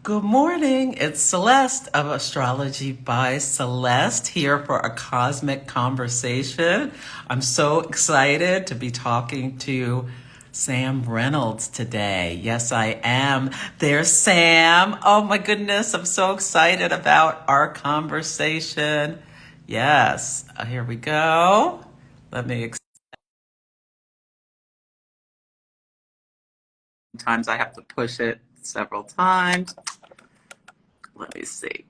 Good morning. It's Celeste of Astrology by Celeste here for a cosmic conversation. I'm so excited to be talking to Sam Reynolds today. Yes, I am. There's Sam. Oh my goodness. I'm so excited about our conversation. Yes. Here we go. Let me. Sometimes I have to push it several times. Let me see.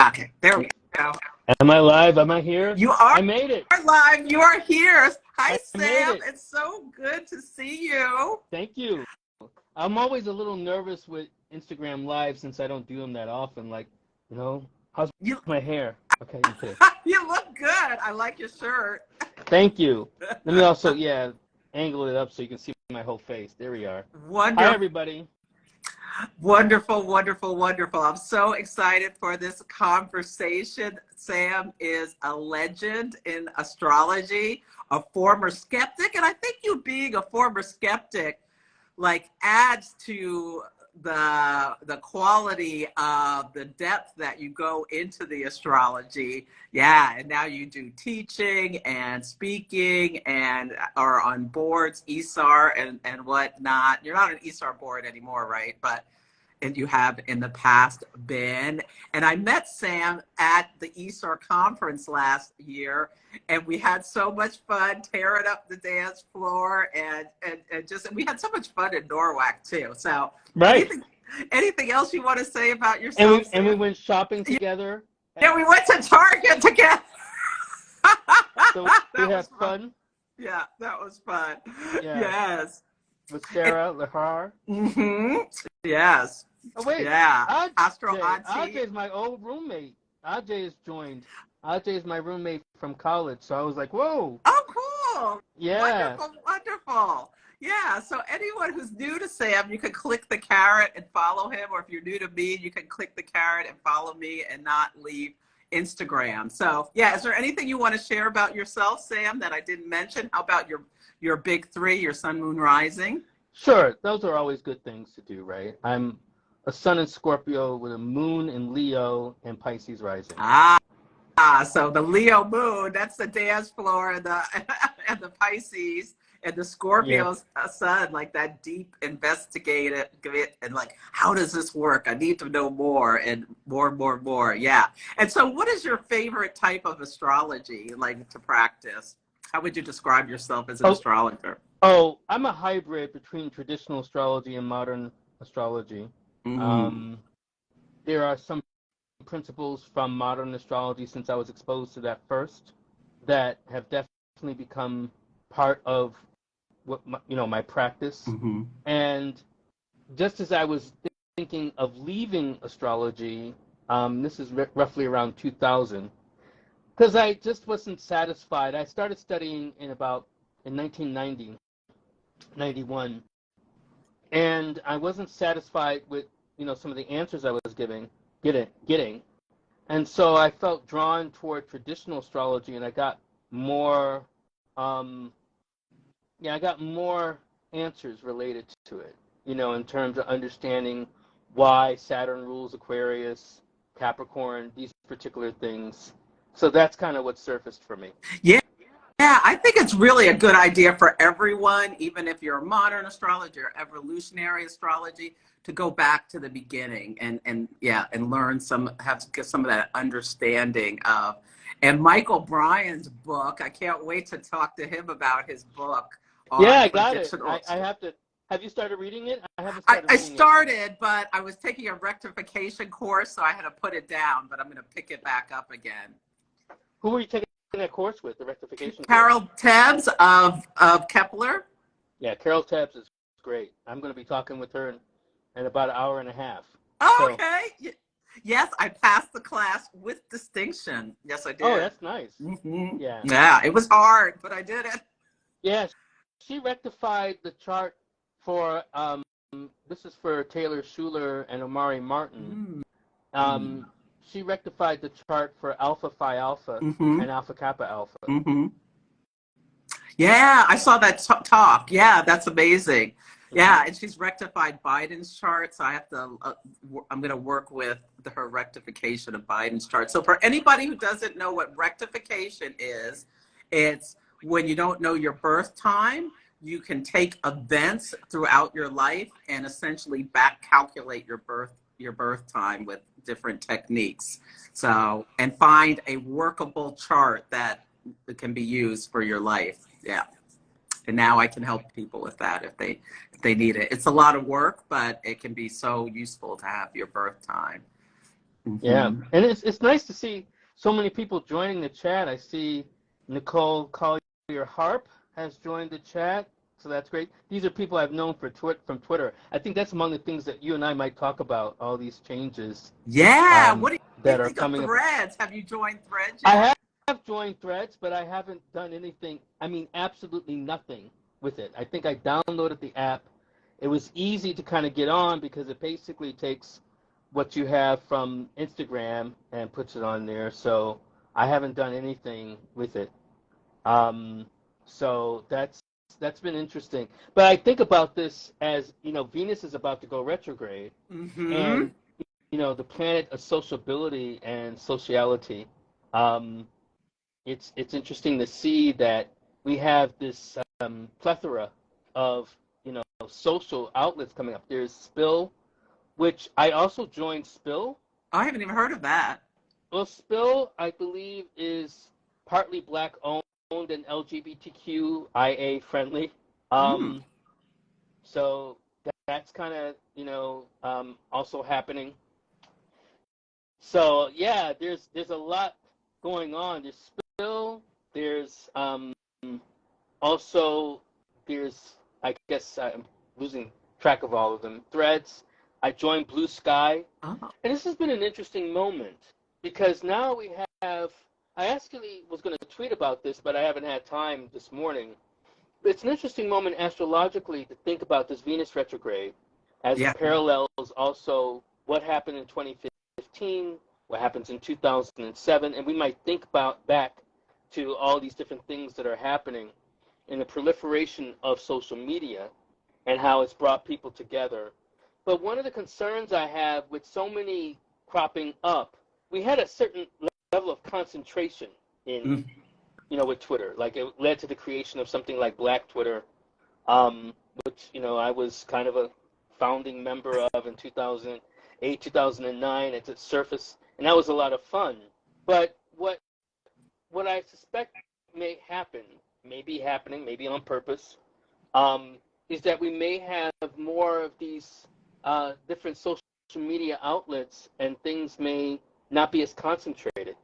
Okay, there we go. Am I live? Am I here? You are I made it. live. You are here. Hi, I made Sam. it. It's so good to see you. Thank you. I'm always a little nervous with Instagram Live since I don't do them that often. Like, how's You my hair? Okay, okay. you look good. I like your shirt. Thank you. Let me also, angle it up so you can see my whole face. There we are. Wonderful. Hi, everybody. Wonderful, wonderful, wonderful. I'm so excited for this conversation. Sam is a legend in astrology, a former skeptic, and I think you being a former skeptic adds to the quality of the depth that you go into the astrology. Yeah, and now you do teaching and speaking and are on boards, ESAR and whatnot. You're not an ESAR board anymore, right? And you have in the past been. And I met Sam at the ESAR conference last year, and we had so much fun tearing up the dance floor and we had so much fun in Norwalk too. So Right. anything else you want to say about yourself? And we went shopping together. Yeah, we went to Target together. So we had fun. Yeah, that was fun. Yeah. Yes. With Sarah Lahar. Mm-hmm. Yes. Oh, wait. Yeah. Ajay is my old roommate. Ajay has joined. Ajay is my roommate from college. So I was like, whoa. Oh, cool. Yeah. Wonderful, wonderful. Yeah, so anyone who's new to Sam, you can click the carrot and follow him. Or if you're new to me, you can click the carrot and follow me and not leave Instagram. So, yeah, is there anything you want to share about yourself, Sam, that I didn't mention? How about your big three, your sun, moon, rising? Sure. Those are always good things to do, right? I'm a sun in Scorpio with a moon in Leo and Pisces rising. So the Leo moon, that's the dance floor, and the and the Pisces and the Scorpio's sun, like that deep investigative and how does this work? I need to know more and more. Yeah. And so what is your favorite type of astrology to practice? How would you describe yourself as an astrologer? Oh, I'm a hybrid between traditional astrology and modern astrology. Mm-hmm. There are some principles from modern astrology, since I was exposed to that first, that have definitely become part of what my practice. Mm-hmm. And just as I was thinking of leaving astrology, this is roughly around 2000, because I just wasn't satisfied. I started studying in 1990, 91, and I wasn't satisfied with some of the answers I was getting, and so I felt drawn toward traditional astrology, and I got more answers related to it, in terms of understanding why Saturn rules Aquarius, Capricorn, these particular things. So that's kind of what surfaced for me. Yeah, I think it's really a good idea for everyone, even if you're a modern astrologer, evolutionary astrology, to go back to the beginning and learn get some of that understanding of. And Michael Bryan's book, I can't wait to talk to him about his book. Yeah, I got it. I have to. Have you started reading it? I haven't started. I started, but I was taking a rectification course, so I had to put it down. But I'm going to pick it back up again. Who were you taking that course with, the rectification Carol Tebbs of Kepler. Yeah, Carol Tebbs is great. I'm going to be talking with her in about an hour and a half. Oh, okay. Yes, I passed the class with distinction. Yes, I did. Oh, that's nice. Mm-hmm. Yeah. Yeah, it was hard, but I did it. Yes, she rectified the chart for, this is for Taylor Schuler and Omari Martin. She rectified the chart for Alpha Phi Alpha and Alpha Kappa Alpha. Yeah, I saw that talk. Yeah, that's amazing. Yeah, and she's rectified Biden's chart, so I have to. I'm going to work with her rectification of Biden's chart. So for anybody who doesn't know what rectification is, it's when you don't know your birth time. You can take events throughout your life and essentially back calculate your birth time with different techniques. So, and find a workable chart that can be used for your life. Yeah. And now I can help people with that if they need it. It's a lot of work, but it can be so useful to have your birth time. Mm-hmm. Yeah, and it's nice to see so many people joining the chat. I see Nicole Collier Harp has joined the chat, so that's great. These are people I've known from Twitter. I think that's among the things that you and I might talk about, all these changes. Yeah, what do you that think are coming of Threads? Have you joined Threads I yet? have joined Threads, but I haven't done anything, I mean, absolutely nothing with it. I think I downloaded the app. It was easy to kind of get on because it basically takes what you have from Instagram and puts it on there. So I haven't done anything with it. So that's been interesting. But I think about this as, you know, Venus is about to go retrograde, Mm-hmm. and, you know, the planet of sociability and sociality. It's interesting to see that we have this plethora of, you know, social outlets coming up. There's Spill, which I also joined Spill. I haven't even heard of that. Well, Spill, I believe, is partly Black owned and LGBTQIA friendly. So that's kind of, you know, also happening. So yeah, there's a lot going on. There's Spill. There's also I guess I'm losing track of all of them. Threads. I joined Blue Sky, and this has been an interesting moment because now we have. I actually was going to tweet about this, but I haven't had time this morning. It's an interesting moment astrologically to think about this Venus retrograde as it parallels also what happened in 2015, what happens in 2007, and we might think about back to all these different things that are happening in the proliferation of social media and how it's brought people together. But one of the concerns I have with so many cropping up, we had a certain level of concentration in, you know, with Twitter. Like it led to the creation of something like Black Twitter, which, you know, I was kind of a founding member of in 2008, 2009 at its surface, and that was a lot of fun. But what I suspect may happen, may be happening, maybe on purpose, is that we may have more of these different social media outlets, and things may not be as concentrated.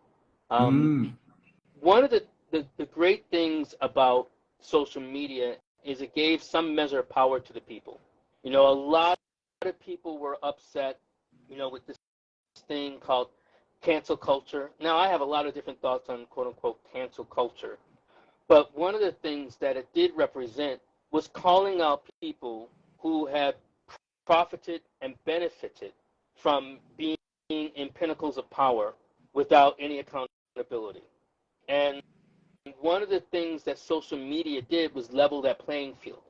One of the great things about social media is it gave some measure of power to the people. You know, a lot of people were upset, you know, with this thing called cancel culture. Now, I have a lot of different thoughts on quote-unquote cancel culture, but one of the things that it did represent was calling out people who have profited and benefited from being in pinnacles of power without any accountability. And one of the things that social media did was level that playing field.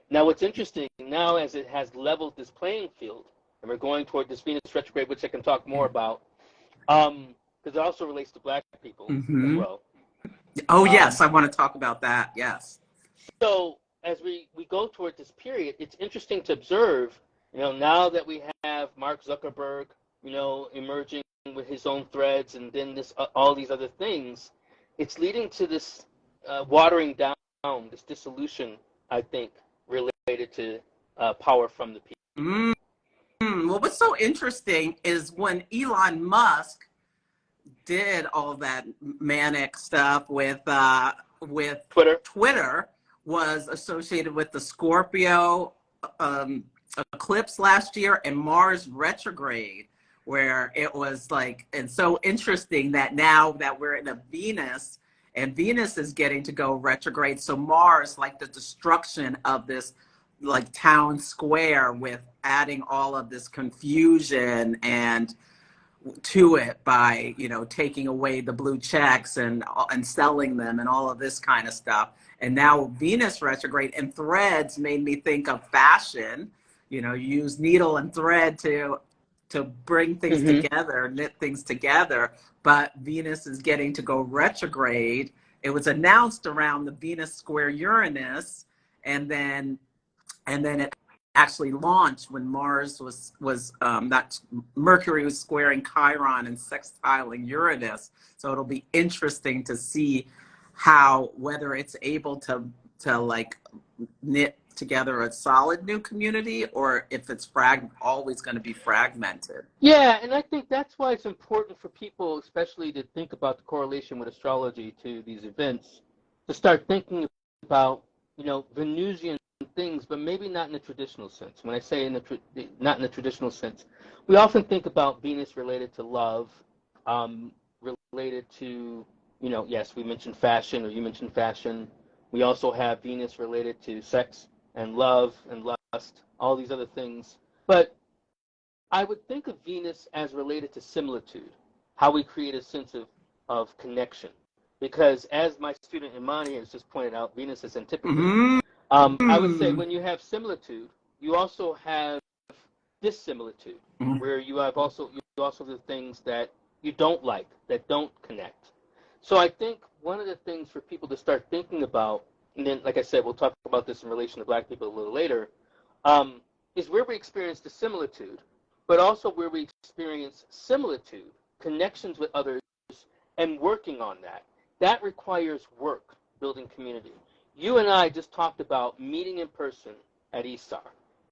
Now, what's interesting now, as it has leveled this playing field, and we're going toward this Venus retrograde, which I can talk more about, because it also relates to Black people as well. Oh, yes, I want to talk about that, yes. So as we go toward this period, it's interesting to observe, you know, now that we have Mark Zuckerberg, you know, emerging with his own Threads, and then this all these other things, it's leading to this watering down, this dissolution, I think, related to power from the people. Well, what's so interesting is when Elon Musk did all that manic stuff with Twitter was associated with the Scorpio eclipse last year and Mars retrograde, where it was like, and so interesting that now that we're in a Venus, and Venus is getting to go retrograde, so Mars, like the destruction of this like town square with adding all of this confusion and to it by, you know, taking away the blue checks and selling them and all of this kind of stuff. and now Venus retrograde, and threads made me think of fashion. You know, you use needle and thread to bring things together, knit things together. But Venus is getting to go retrograde. It was announced around the Venus square Uranus, and then it actually launched when Mars was not Mercury was squaring Chiron and sextiling Uranus. So it'll be interesting to see how, whether it's able to like knit together a solid new community, or if it's always going to be fragmented. Yeah, and I think that's why it's important for people, especially to think about the correlation with astrology to these events, to start thinking about, you know, Venusian things, but maybe not in a traditional sense. When I say not in a traditional sense, we often think about Venus related to love, related to, you know, yes, we mentioned fashion, or you mentioned fashion. We also have Venus related to sex and love and lust, all these other things. But I would think of Venus as related to similitude, how we create a sense of connection. Because as my student Imani has just pointed out, Venus is antipathy. I would say when you have similitude, you also have dissimilitude, where you also the things that you don't like, that don't connect. So I think one of the things for people to start thinking about, and then, like I said, we'll talk about this in relation to Black people a little later, is where we experience dissimilitude, but also where we experience similitude, connections with others, and working on that. That requires work, building community. You and I just talked about meeting in person at ESAR,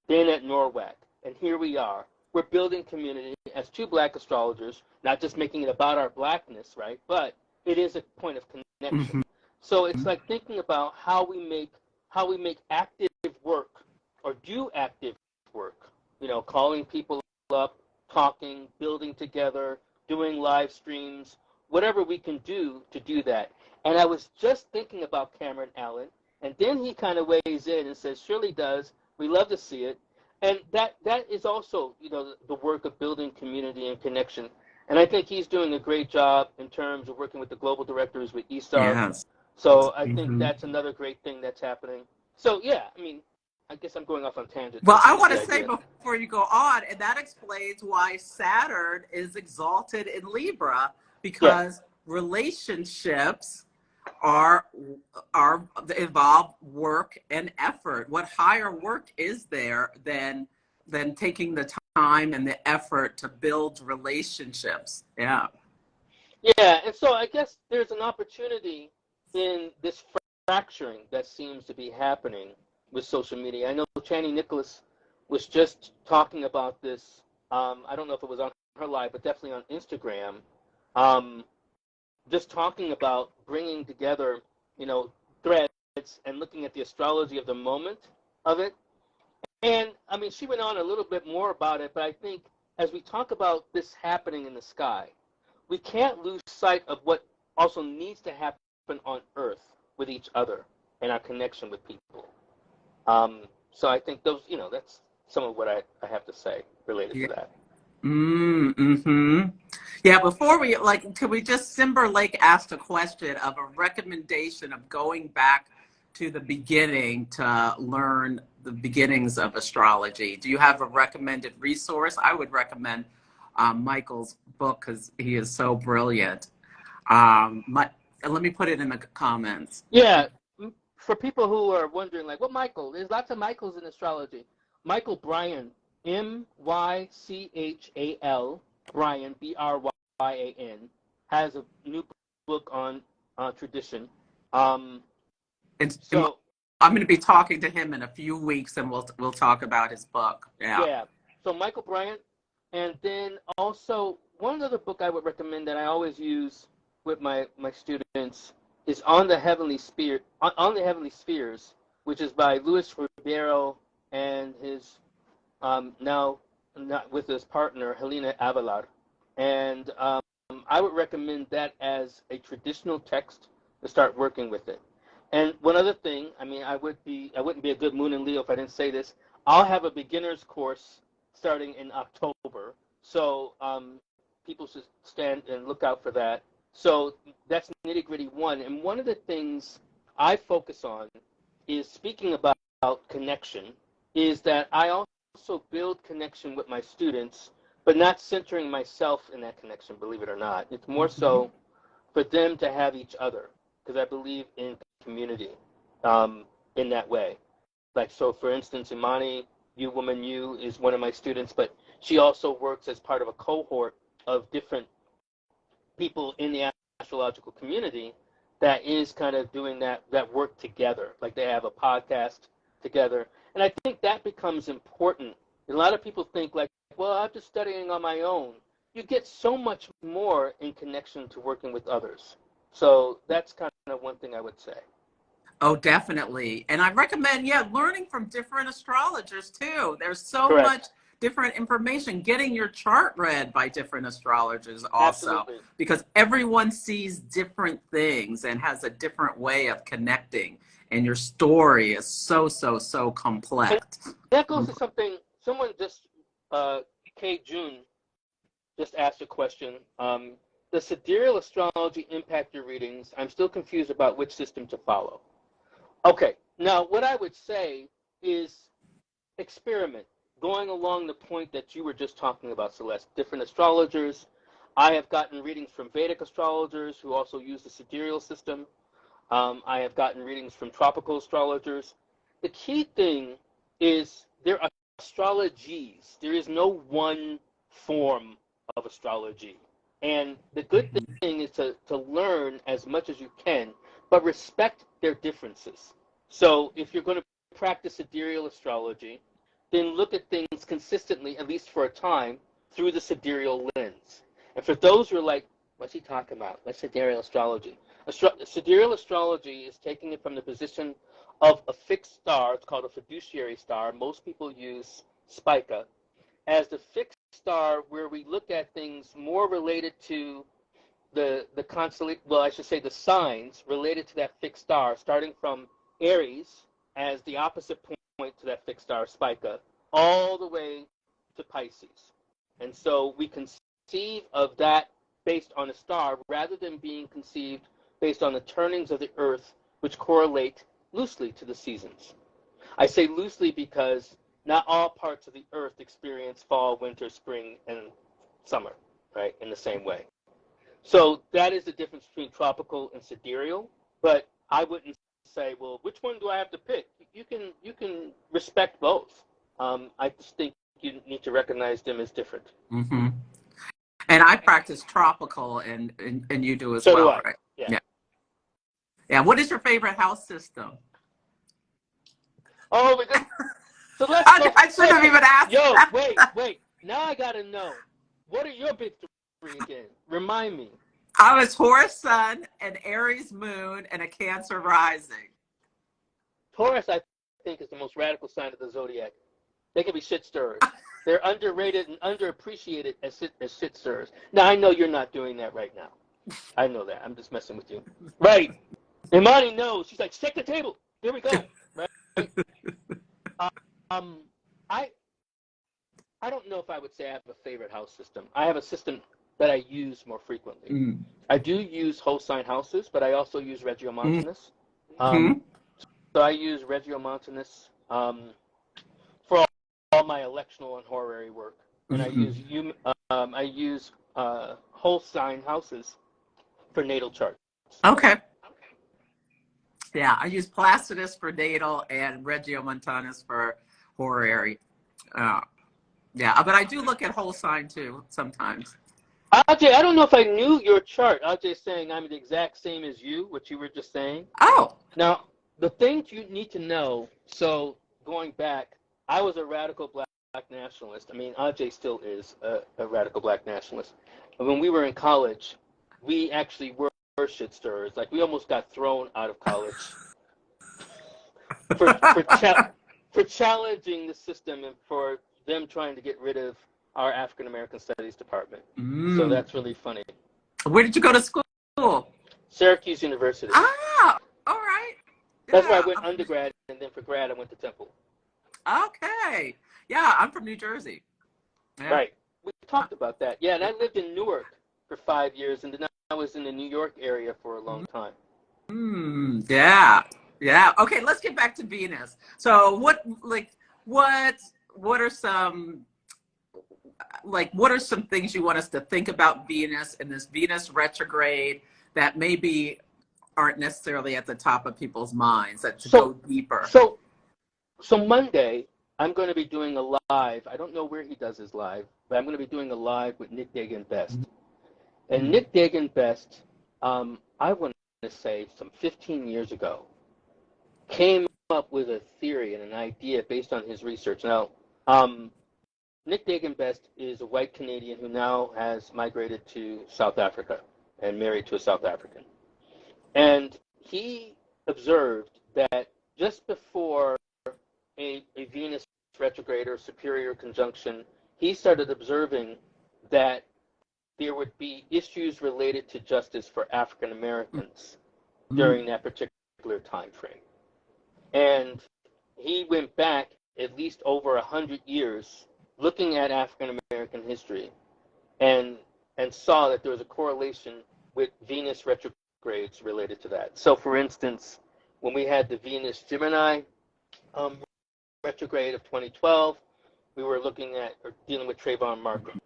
then at NORWAC, and here we are. We're building community as two Black astrologers, not just making it about our Blackness, right? But it is a point of connection. So it's like thinking about how we make active work, or do active work. You know, calling people up, talking, building together, doing live streams, whatever we can do to do that. And I was just thinking about Cameron Allen, and then he kind of weighs in and says, "Surely does. We love to see it." And that is also, you know, the work of building community and connection. And I think he's doing a great job in terms of working with the global directors with ESAR. Yes. So I think that's another great thing that's happening. So yeah, I mean, I guess I'm going off on tangent. Well, I want to say before you go on, and that explains why Saturn is exalted in Libra, because relationships are involve work and effort. What higher work is there than taking the time and the effort to build relationships? Yeah. Yeah, and so I guess there's an opportunity in this fracturing that seems to be happening with social media. I know Chani Nicholas was just talking about this. I don't know if it was on her live, but definitely on Instagram. Just talking about bringing together, you know, threads and looking at the astrology of the moment of it. And I mean, she went on a little bit more about it, but I think as we talk about this happening in the sky, we can't lose sight of what also needs to happen on Earth with each other and our connection with people. So I think those, you know, that's some of what I have to say related to that. Yeah, before we, could we just, Simber Lake asked a question of a recommendation of going back to the beginning to learn the beginnings of astrology. Do you have a recommended resource? I would recommend Michael's book, because he is so brilliant. Let me put it in the comments. Yeah, for people who are wondering, like, what Michael? There's lots of Michaels in astrology. Michael Bryan, Mychal, Bryan, Bryan, has a new book on tradition. So I'm going to be talking to him in a few weeks, and we'll talk about his book. Yeah. So Michael Bryan, and then also one other book I would recommend that I always use with my students is On the Heavenly Spheres, which is by Luis Ribeiro and his now not with his partner Helena Avalar. And I would recommend that as a traditional text to start working with it. And one other thing, I mean, I wouldn't be a good Moon in Leo if I didn't say this. I'll have a beginner's course starting in October, so people should stand and look out for that. So that's Nitty Gritty 1. And one of the things I focus on is speaking about connection, is that I also build connection with my students, but not centering myself in that connection, believe it or not. It's more so for them to have each other, because I believe in community in that way. Like, so for instance, Imani, you is one of my students, but she also works as part of a cohort of different people in the astrological community that is kind of doing that work together. Like they have a podcast together. And I think that becomes important. A lot of people think like, well, I'm just studying on my own. You get so much more in connection to working with others. So that's kind of one thing I would say. Oh, definitely. And I recommend, learning from different astrologers too. There's so Correct. much different information, getting your chart read by different astrologers also. Absolutely. Because everyone sees different things and has a different way of connecting. And your story is so complex. And that goes to something, someone just, Kay June, just asked a question. Does sidereal astrology impact your readings? I'm still confused about which system to follow. Okay, now what I would say is experiment, going along the point that you were just talking about, Celeste. Different astrologers. I have gotten readings from Vedic astrologers who also use the sidereal system. I have gotten readings from tropical astrologers. The key thing is there are astrologies. There is no one form of astrology. And the good thing is to learn as much as you can, but respect their differences. So if you're going to practice sidereal astrology, then look at things consistently, at least for a time, through the sidereal lens. And for those who are like, what's he talking about? What's sidereal astrology? Sidereal astrology is taking it from the position of a fixed star. It's called a fiduciary star. Most people use Spica as the fixed star, where we look at things more related to the constellation, well, I should say the signs related to that fixed star, starting from Aries as the opposite point to that fixed star, Spica, all the way to Pisces. And so we conceive of that based on a star rather than being conceived based on the turnings of the earth, which correlate loosely to the seasons. I say loosely because not all parts of the earth experience fall, winter, spring, and summer, right, in the same way. So that is the difference between tropical and sidereal, but I wouldn't say, well, which one do I have to pick? You can respect both. I just think you need to recognize them as different. Mm-hmm. And I practice tropical, and you do as so well, do I. right? Yeah. Yeah. What is your favorite house system? Oh, my God. So let's go. I should have even asked. Yo, wait. Now I got to know. What are your big three again? Remind me. I was Taurus Sun, an Aries Moon, and a Cancer Rising. Taurus, I think, is the most radical sign of the zodiac. They can be shit stirrers. They're underrated and underappreciated as shit stirrers. Now, I know you're not doing that right now. I know that. I'm just messing with you. Right. Imani knows. She's like, shake the table. Here we go. Right. I don't know if I would say I have a favorite house system. I have a system that I use more frequently. I do use whole sign houses, but I also use Regiomontanus. So I use Regiomontanus for all my electional and horary work, and I use whole sign houses for natal charts. Okay. Yeah, I use Placidus for natal and Regiomontanus for horary. Yeah, but I do look at whole sign too sometimes. Ajay, I don't know if I knew your chart. Ajay's saying I'm the exact same as you, what you were just saying. Oh. Now, the things you need to know, so going back, I was a radical black nationalist. I mean, Ajay still is a radical black nationalist. And when we were in college, we actually were shit stirrers. Like, we almost got thrown out of college for challenging the system and for them trying to get rid of our African American Studies department. So that's really funny. Where did you go to school? Syracuse University. Ah, all right. Yeah. That's where I went undergrad, and then for grad I went to Temple. Okay. Yeah, I'm from New Jersey. Yeah. Right. We talked about that. Yeah, and I lived in Newark for 5 years, and then I was in the New York area for a long time. Yeah. Yeah. Okay, let's get back to Venus. So what what are some what are some things you want us to think about Venus and this Venus retrograde that maybe aren't necessarily at the top of people's minds that to go So, deeper? so, so Monday, I'm going to be doing a live. I don't know where he does his live, but I'm going to be doing a live with Nick Dagan Best. And Nick Dagan Best, I want to say some 15 years ago, came up with a theory and an idea based on his research. Now, Nick Dagan Best is a white Canadian who now has migrated to South Africa and married to a South African. And he observed that just before a Venus retrograde or superior conjunction, he started observing that there would be issues related to justice for African Americans during that particular time frame. And he went back at least over 100 years looking at African American history and saw that there was a correlation with Venus retrogrades related to that. So for instance, when we had the Venus Gemini retrograde of 2012, we were looking at or dealing with Trayvon Martin.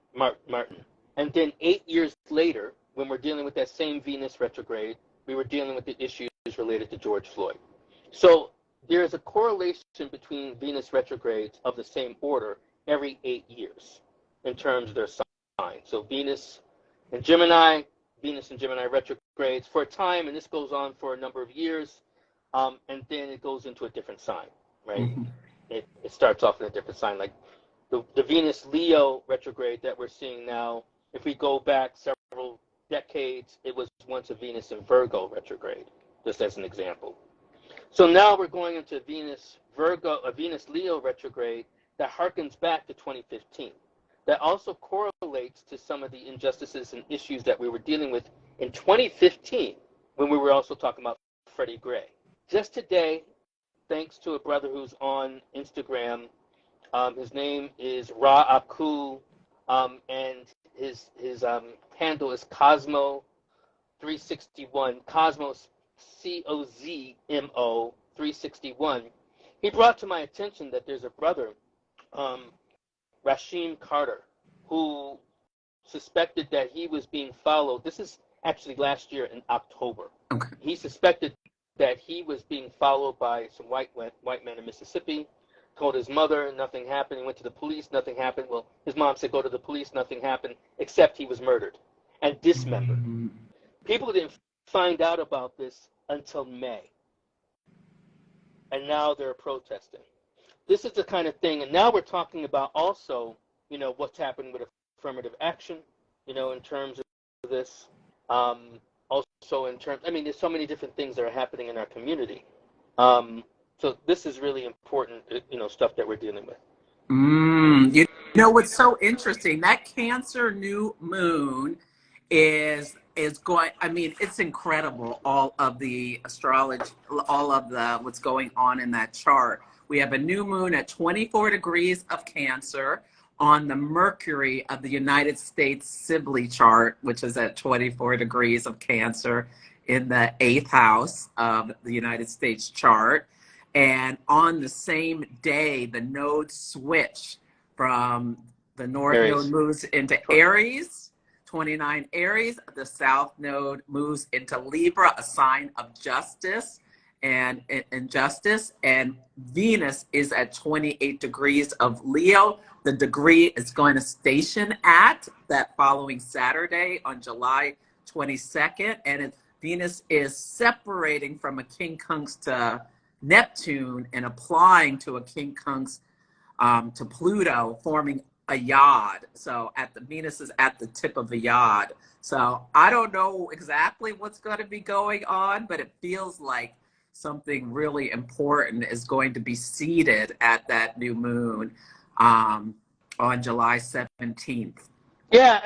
And then 8 years later, when we're dealing with that same Venus retrograde, we were dealing with the issues related to George Floyd. So there is a correlation between Venus retrogrades of the same order every 8 years in terms of their sign. So Venus and Gemini retrogrades for a time, and this goes on for a number of years, and then it goes into a different sign, right? It starts off in a different sign. Like the Venus Leo retrograde that we're seeing now, if we go back several decades, it was once a Venus in Virgo retrograde, just as an example. So now we're going into Venus Leo retrograde that harkens back to 2015. That also correlates to some of the injustices and issues that we were dealing with in 2015 when we were also talking about Freddie Gray. Just today, thanks to a brother who's on Instagram, his name is Ra Aku, and his handle is Cosmo361, Cosmos COZMO 361. He brought to my attention that there's a brother, Rashim Carter, who suspected that he was being followed. This is actually last year in October. Okay. He suspected that he was being followed by some white men in Mississippi. Told his mother, nothing happened. He went to the police, nothing happened. Well, his mom said, go to the police, nothing happened, except he was murdered and dismembered. People didn't find out about this until May. And now they're protesting. This is the kind of thing, and now we're talking about also, what's happened with affirmative action, in terms of this. Also in terms, there's so many different things that are happening in our community. So this is really important, stuff that we're dealing with. You know what's so interesting? That Cancer new moon is going. It's incredible. All of the astrology, all of the what's going on in that chart. We have a new moon at 24 degrees of Cancer on the Mercury of the United States Sibley chart, which is at 24 degrees of Cancer in the 8th house of the United States chart. And on the same day, the nodes switch from the North Aries. node moves into Aries, 29 Aries. The South node moves into Libra, a sign of justice and injustice. And Venus is at 28 degrees of Leo. The degree is going to station at that following Saturday on July 22nd. And Venus is separating from a quincunx to Neptune and applying to a quincunx to Pluto, forming a yod. So Venus is at the tip of the yod. So I don't know exactly what's going to be going on, but it feels like something really important is going to be seeded at that new moon on July 17th. Yeah,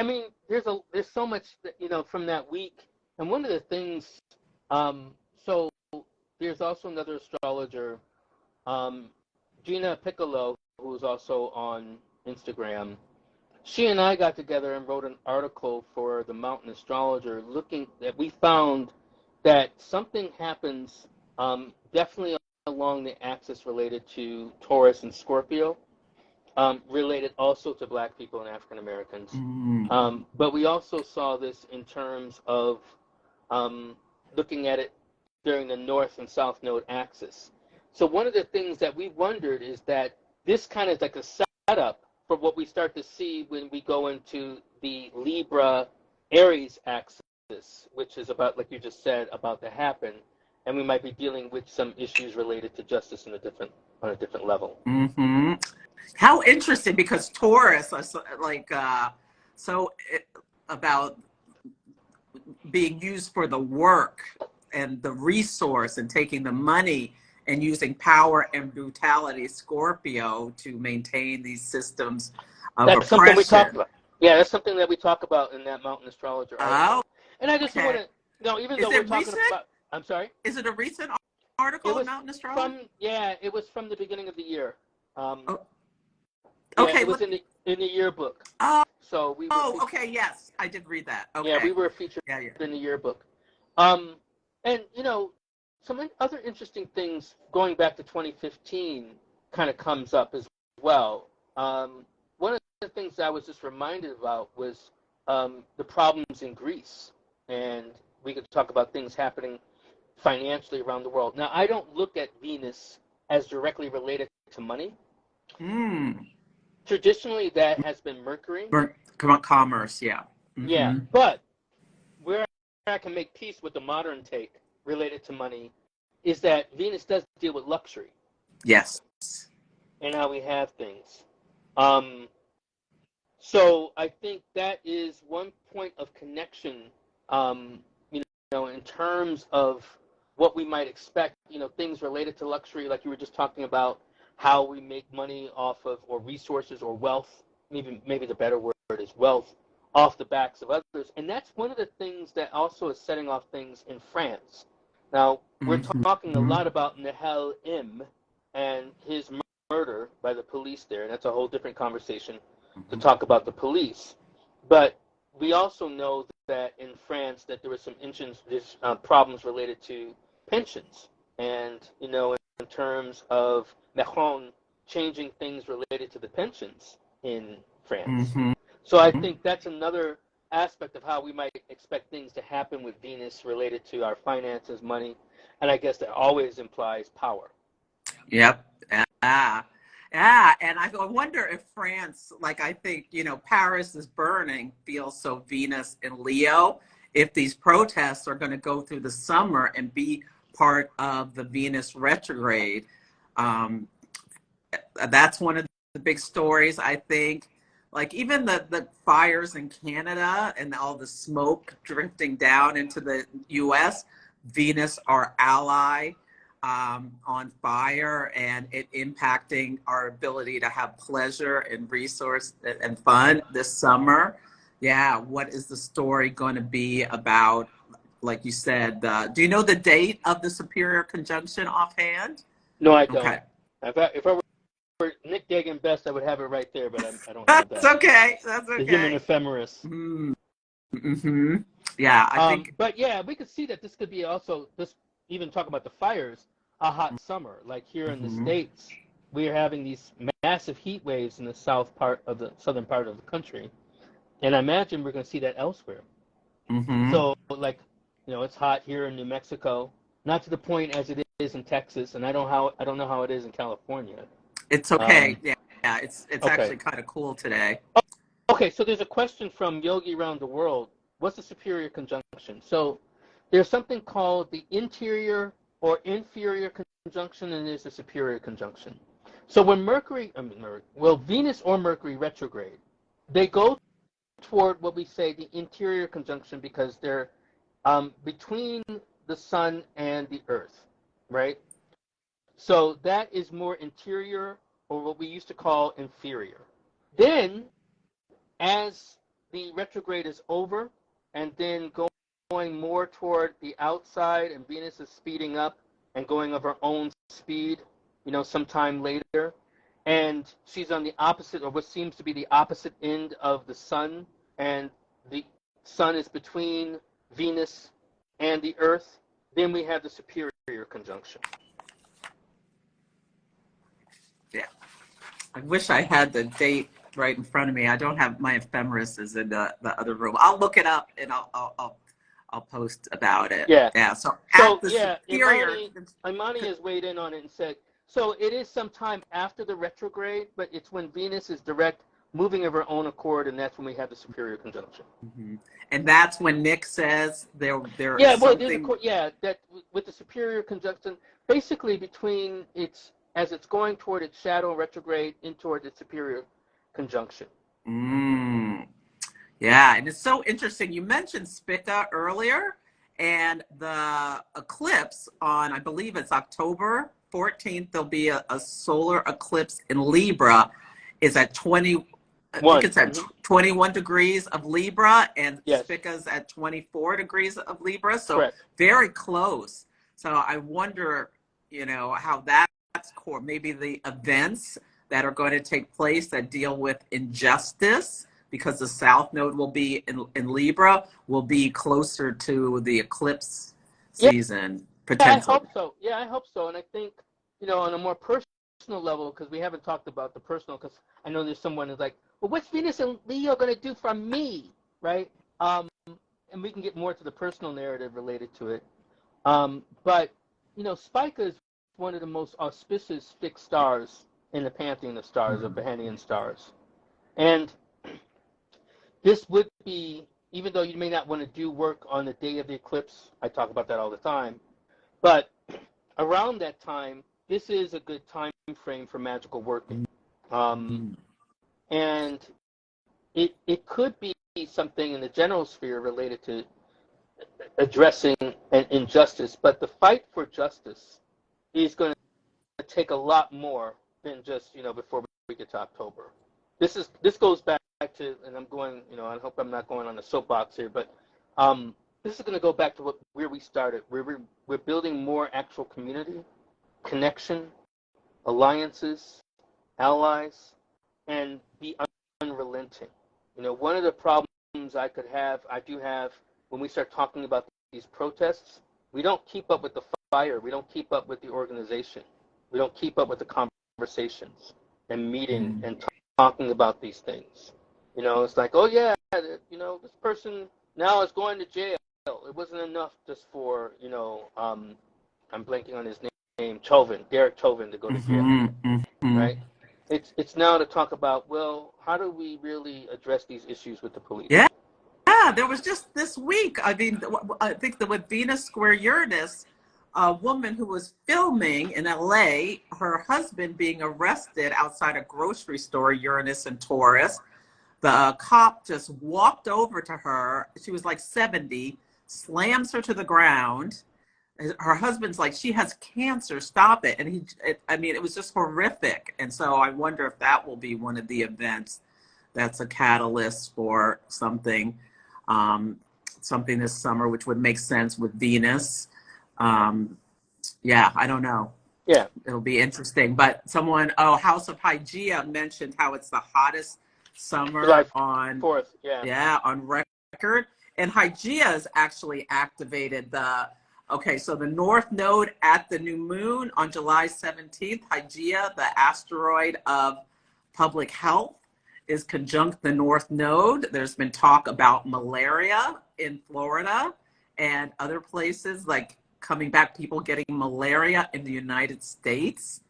there's so much that, from that week. And one of the things, so there's also another astrologer, Gina Piccolo, who's also on Instagram. She and I got together and wrote an article for the Mountain Astrologer looking that we found that something happens definitely along the axis related to Taurus and Scorpio, related also to Black people and African Americans. But we also saw this in terms of looking at it during the North and South Node axis. So one of the things that we wondered is that this kind of like a setup for what we start to see when we go into the Libra Aries axis, which is about, like you just said, about to happen, and we might be dealing with some issues related to justice on a different level. How interesting, because Taurus, about being used for the work and the resource and taking the money and using power and brutality, Scorpio, to maintain these systems of That's oppression. Something we talk about. Yeah, that's something that we talk about in that Mountain Astrologer article. Oh, and I just want to, even though we're talking about, I'm sorry? Is it a recent article in Mountain Astrology? It was from the beginning of the year. Okay. It was in the yearbook. Oh, so we were okay, yes, I did read that. Okay. Yeah, we were featured in the yearbook. And, some other interesting things going back to 2015 kind of comes up as well. One of the things I was just reminded about was the problems in Greece. And we could talk about things happening financially around the world. Now, I don't look at Venus as directly related to money. Traditionally, that has been Mercury. Commerce, yeah. Yeah, but where I can make peace with the modern take related to money is that Venus does deal with luxury. Yes. And how we have things. So I think that is one point of connection, in terms of what we might expect, things related to luxury, like you were just talking about, how we make money off of, or resources or wealth, maybe the better word is wealth, off the backs of others. And that's one of the things that also is setting off things in France. Now, we're talking a lot about Nahel Im and his murder by the police there, and that's a whole different conversation to talk about the police. But we also know that in France that there were some problems related to pensions, and in terms of Macron changing things related to the pensions in France. So I think that's another aspect of how we might expect things to happen with Venus related to our finances, money, and I guess that always implies power. Yep. Yeah, and I wonder if France, I think, Paris is burning, feels so Venus and Leo, if these protests are going to go through the summer and be part of the Venus retrograde. That's one of the big stories, I think. Even the fires in Canada and all the smoke drifting down into the U.S., Venus, our ally, on fire, and it impacting our ability to have pleasure and resource and fun this summer. Yeah, what is the story going to be about? Like you said, do you know the date of the superior conjunction offhand? No, I don't. Okay. If I were Nick Dagan Best, I would have it right there, but I don't have that. That's okay. That's okay. The human ephemeris. Yeah, I think. But yeah, we could see that this could be also, this even talk about the fires, a hot summer. Like here in the States, we are having these massive heat waves in the southern part of the country. And I imagine we're going to see that elsewhere. So, it's hot here in New Mexico, not to the point as it is in Texas, and I don't know how it is in California. It's okay. Yeah, it's okay. Actually kind of cool today. Okay, so there's a question from Yogi Around the World. What's the superior conjunction? So there's something called the interior or inferior conjunction, and there's the superior conjunction. So when Venus or Mercury retrograde, they go toward what we say the interior conjunction because they're between the sun and the earth, right? So that is more interior, or what we used to call inferior. Then, as the retrograde is over, and then going more toward the outside, and Venus is speeding up and going of her own speed, sometime later, and she's on the opposite, or what seems to be the opposite end of the sun, and the sun is between Venus and the earth. then we have the superior conjunction. Yeah. I wish I had the date right in front of me. I don't have, my ephemeris is in the other room. I'll look it up and I'll post about it. Yeah. Yeah. So So at the yeah, superior. Imani has weighed in on it and said, so it is sometime after the retrograde, but it's when Venus is direct, moving of her own accord, and that's when we have the superior conjunction. Mm-hmm. And that's when Nick says there Yeah, is well, something. that with the superior conjunction, basically between as it's going toward its shadow retrograde in toward its superior conjunction. Yeah, and it's so interesting. You mentioned Spica earlier, and the eclipse on, I believe it's October 14th, there'll be a solar eclipse in Libra, is at 20, I think it's at 21 degrees of Libra, and Spica's at 24 degrees of Libra, so correct. Very close. So I wonder, how that's core, maybe the events that are going to take place that deal with injustice, because the South Node will be in Libra, will be closer to the eclipse season, potentially. I hope so. Yeah, I hope so. And I think, on a more personal level, because we haven't talked about the personal, because I know there's someone who's like, well, what's Venus and Leo going to do for me, right? And we can get more to the personal narrative related to it. But, Spica is one of the most auspicious fixed stars in the pantheon of stars, of Bahamian stars. And this would be, even though you may not want to do work on the day of the eclipse, I talk about that all the time, but around that time, this is a good time frame for magical working. And it could be something in the general sphere related to addressing an injustice, but the fight for justice is going to take a lot more than just, before we get to October. This goes back to, and I'm going, I hope I'm not going on a soapbox here, but this is going to go back to where we started. We're building more actual community, connection, alliances, allies, and be unrelenting. One of the problems I do have when we start talking about these protests, we don't keep up with the fire. We don't keep up with the organization. We don't keep up with the conversations and meeting and talking about these things. It's like, oh yeah, this person now is going to jail. It wasn't enough just for, I'm blanking on his name, Derek Chauvin, to go to jail, right? It's now to talk about, well, how do we really address these issues with the police? Yeah, there was just this week, I think that with Venus square Uranus, a woman who was filming in LA, her husband being arrested outside a grocery store, Uranus and Taurus. The cop just walked over to her. She was like 70, slams her to the ground. Her husband's like, she has cancer, stop it. And it was just horrific. And so I wonder if that will be one of the events that's a catalyst for something this summer, which would make sense with Venus. I don't know. Yeah. It'll be interesting. But House of Hygeia mentioned how it's the hottest summer July on 4th. on record. And Hygeia has actually activated so the North Node at the new moon on July 17th, Hygeia, the asteroid of public health, is conjunct the North Node. There's been talk about malaria in Florida and other places, like coming back, people getting malaria in the United States.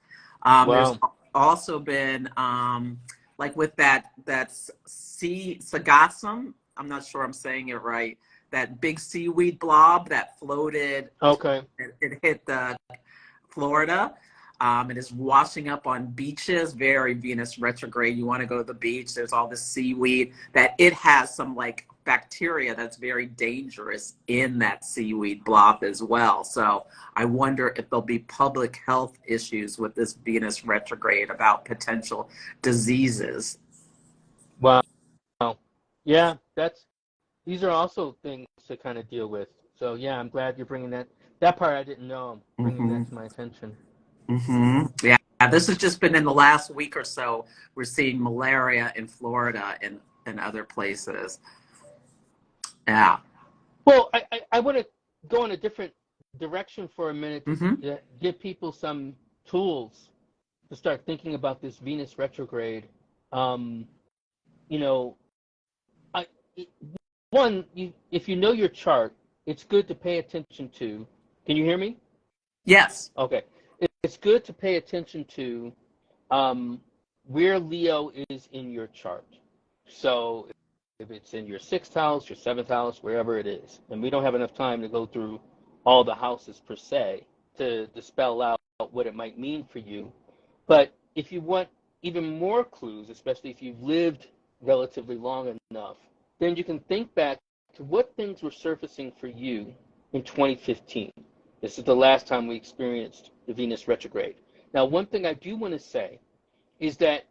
Wow. There's also been, like with that Sargassum, I'm not sure I'm saying it right, that big seaweed blob that floated. Okay. It hit Florida. It is washing up on beaches, very Venus retrograde. You want to go to the beach, there's all this seaweed, that it has some like bacteria that's very dangerous in that seaweed blob as well. So I wonder if there'll be public health issues with this Venus retrograde about potential diseases. Wow. Yeah, these are also things to kind of deal with. So yeah, I'm glad you're bringing that part I didn't know, bringing that to my attention. Yeah, this has just been in the last week or so. We're seeing malaria in Florida and other places. Yeah. Well, I want to go on a different direction for a minute Mm-hmm. to give people some tools to start thinking about this Venus retrograde. Um, you know, I, it- one, if you know your chart, it's good to pay attention to. Can you hear me? Yes. Okay. It's good to pay attention to um, where Leo is in your chart. So if it's in your sixth house, your seventh house, wherever it is, and we don't have enough time to go through all the houses per se to spell out what it might mean for you. But if you want even more clues, especially if you've lived relatively long enough, then you can think back to what things were surfacing for you in 2015. This is the last time we experienced the Venus retrograde. Now, one thing I do want to say is that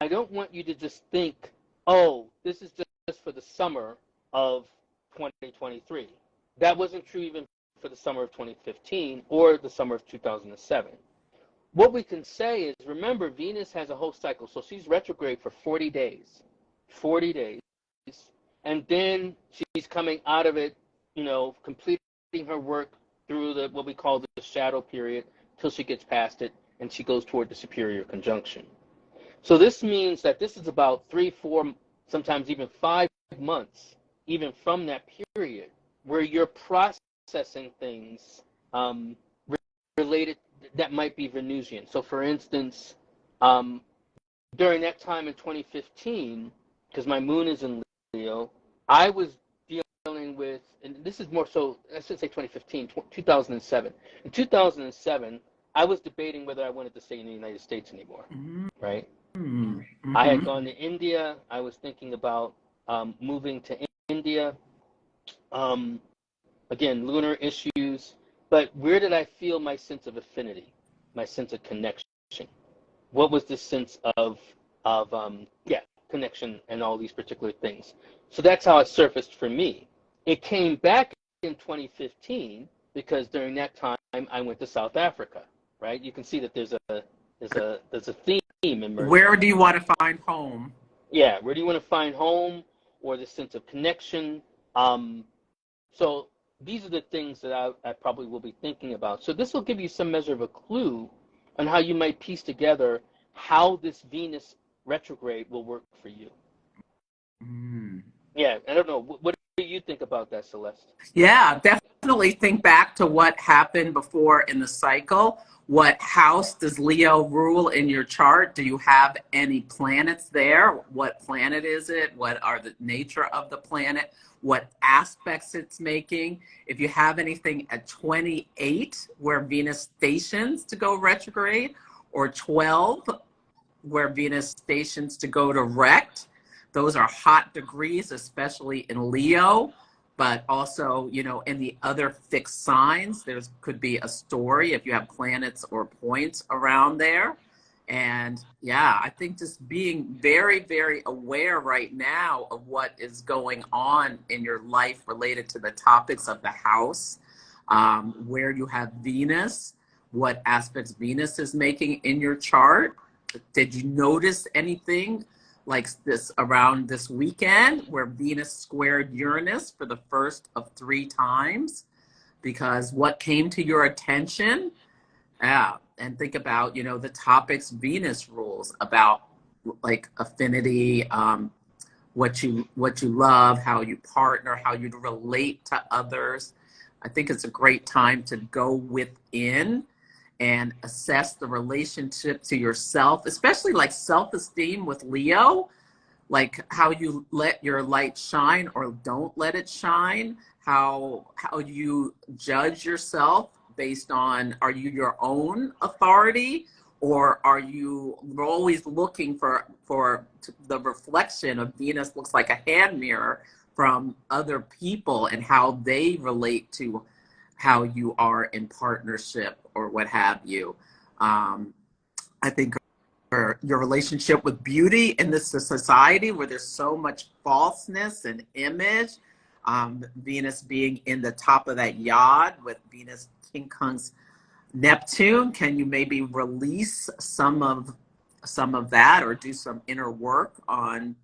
I don't want you to just think, oh, this is just for the summer of 2023. That wasn't true even for the summer of 2015 or the summer of 2007. What we can say is, remember, Venus has a whole cycle. So she's retrograde for 40 days. 40 days. And then she's coming out of it, completing her work through what we call the shadow period till she gets past it and she goes toward the superior conjunction. So this means that this is about 3, 4, sometimes even 5 months, even from that period, where you're processing things related that might be Venusian. So, for instance, during that time in 2015, because my moon is in Leo, I was dealing with, and this is more so, I should say 2015, 2007. In 2007, I was debating whether I wanted to stay in the United States anymore, right? I had Mm-hmm. gone to India. I was thinking about moving to India. Um, again, lunar issues. But where did I feel my sense of affinity, my sense of connection? What was the sense of connection and all these particular things? So that's how it surfaced for me. It came back in 2015 because during that time I went to South Africa, right? You can see that there's a theme emerging. Where do you want to find home? Yeah, where do you want to find home or the sense of connection? So these are the things that I probably will be thinking about. So this will give you some measure of a clue on how you might piece together how this Venus retrograde will work for you. Mm. Yeah, I don't know. What do you think about that, Celeste? Yeah, definitely think back to what happened before in the cycle. What house does Leo rule in your chart? Do you have any planets there? What planet is it? What are the nature of the planet? What aspects it's making? If you have anything at 28 where Venus stations to go retrograde, or 12 where Venus stations to go direct, those are hot degrees, especially in Leo, but also, in the other fixed signs, there's could be a story if you have planets or points around there. And yeah, I think just being very, very aware right now of what is going on in your life related to the topics of the house, where you have Venus, what aspects Venus is making in your chart. Did you notice anything like this around this weekend where Venus squared Uranus for the first of 3 times? Because what came to your attention? Yeah, and think about, the topics Venus rules about, like affinity, what you love, how you partner, how you relate to others. I think it's a great time to go within and assess the relationship to yourself, especially like self-esteem with Leo, like how you let your light shine or don't let it shine, how you judge yourself based on, are you your own authority, or are you always looking for the reflection of Venus looks like a hand mirror from other people and how they relate to how you are in partnership or what have you. I think your relationship with beauty in this society where there's so much falseness and image, Venus being in the top of that yod with Venus quincunx Neptune, can you maybe release some of that or do some inner work on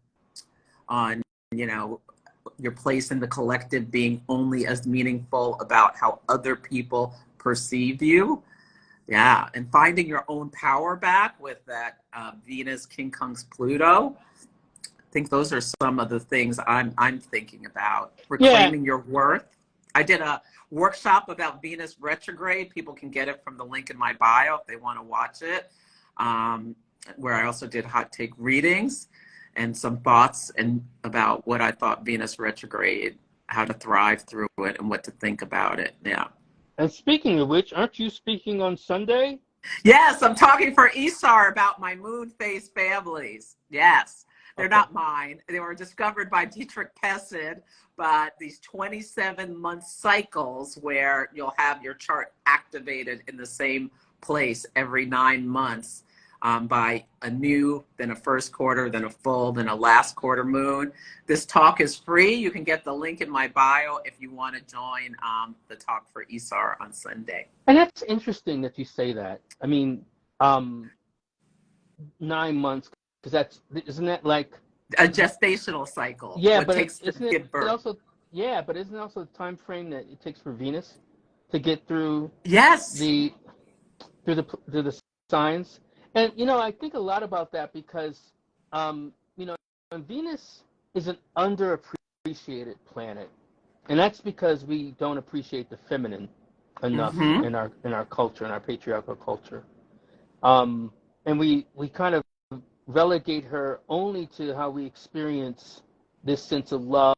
you know your place in the collective being only as meaningful about how other people perceive you. Yeah, and finding your own power back with that Venus, quincunx, Pluto. I think those are some of the things I'm thinking about. Yeah. Reclaiming your worth. I did a workshop about Venus retrograde. People can get it from the link in my bio if they want to watch it, where I also did hot take readings and some thoughts and about what I thought Venus retrograde, how to thrive through it, and what to think about it. Yeah. And speaking of which, aren't you speaking on Sunday? Yes, I'm talking for Isar about my moon phase families. Yes, they're Okay. not mine. They were discovered by Dietrich Pessid, but these 27-month cycles where you'll have your chart activated in the same place every 9 months, by a new, then a first quarter, then a full, then a last quarter moon. This talk is free. You can get the link in my bio if you want to join the talk for Isar on Sunday. And that's interesting that you say that. I mean, 9 months, because isn't that like A gestational cycle. yeah, What but takes to isn't give it birth. also but isn't it also the time frame that it takes for Venus to get through Yes. the signs? And I think a lot about that because Venus is an underappreciated planet, and that's because we don't appreciate the feminine enough Mm-hmm. in our culture, in our patriarchal culture, and we kind of relegate her only to how we experience this sense of love,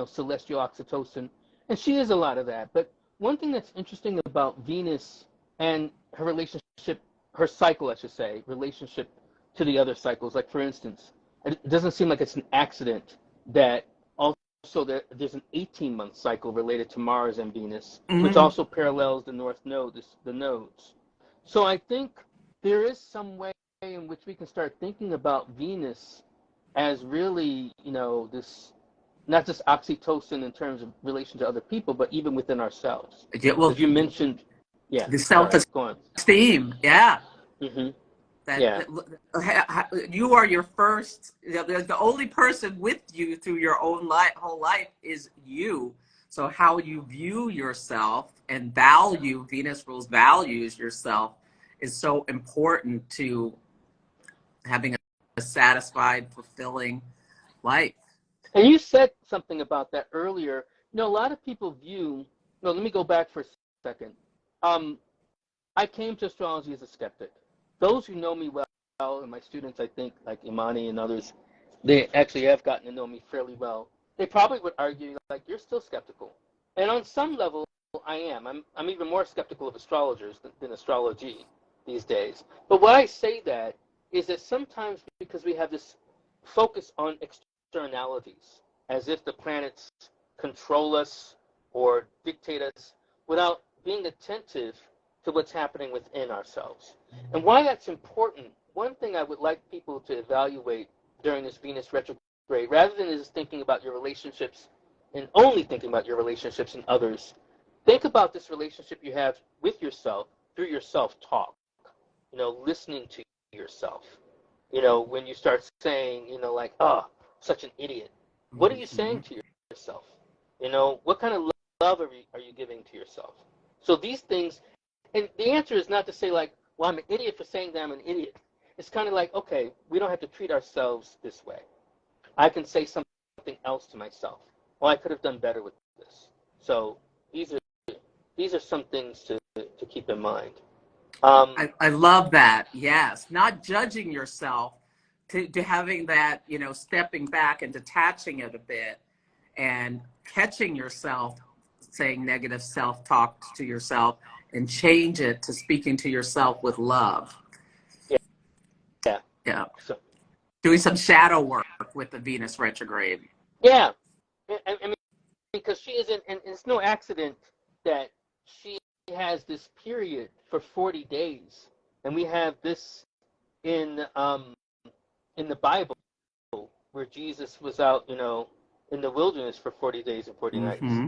celestial oxytocin, and she is a lot of that. But one thing that's interesting about Venus and her relationship, her cycle, I should say, relationship to the other cycles, like for instance, it doesn't seem like it's an accident that also there's an 18-month cycle related to Mars and Venus, which Mm-hmm. also parallels the North Node, the nodes. So I think there is some way in which we can start thinking about Venus as really, this not just oxytocin in terms of relation to other people, but even within ourselves. Yeah, well, As you mentioned, yeah, the sorry, go on. self-esteem. Yeah. Mm-hmm. That, Yeah. you are your first, the only person with you through your own whole life is you. So how you view yourself and value, Venus rules values yourself, is so important to having a satisfied, fulfilling life. And you said something about that earlier. A lot of people view, no, let me go back for a second. I came to astrology as a skeptic. Those who know me well, and my students, I think, like Imani and others, they actually have gotten to know me fairly well. They probably would argue, like, you're still skeptical. And on some level, I am. I'm even more skeptical of astrologers than astrology these days. But why I say that is that sometimes because we have this focus on externalities, as if the planets control us or dictate us, without being attentive to what's happening within ourselves. And why that's important, one thing I would like people to evaluate during this Venus retrograde, rather than just thinking about your relationships and only thinking about your relationships and others, think about this relationship you have with yourself through your self-talk, listening to yourself. When you start saying, like, oh, such an idiot. What are you saying to yourself? What kind of love are you giving to yourself? So these things, and the answer is not to say like, well, I'm an idiot for saying that I'm an idiot. It's kind of like, okay, we don't have to treat ourselves this way. I can say something else to myself. Well, I could have done better with this. So these are some things to keep in mind. I love that. Yes. Not judging yourself, to having that, stepping back and detaching it a bit and catching yourself saying negative self-talk to yourself and change it to speaking to yourself with love. Yeah. Yeah. So, Doing some shadow work with the Venus retrograde. yeah. I mean, because she isn't, and it's no accident that she has this period for 40 days, and we have this in the Bible where Jesus was out, in the wilderness for 40 days and 40 nights. Mm-hmm.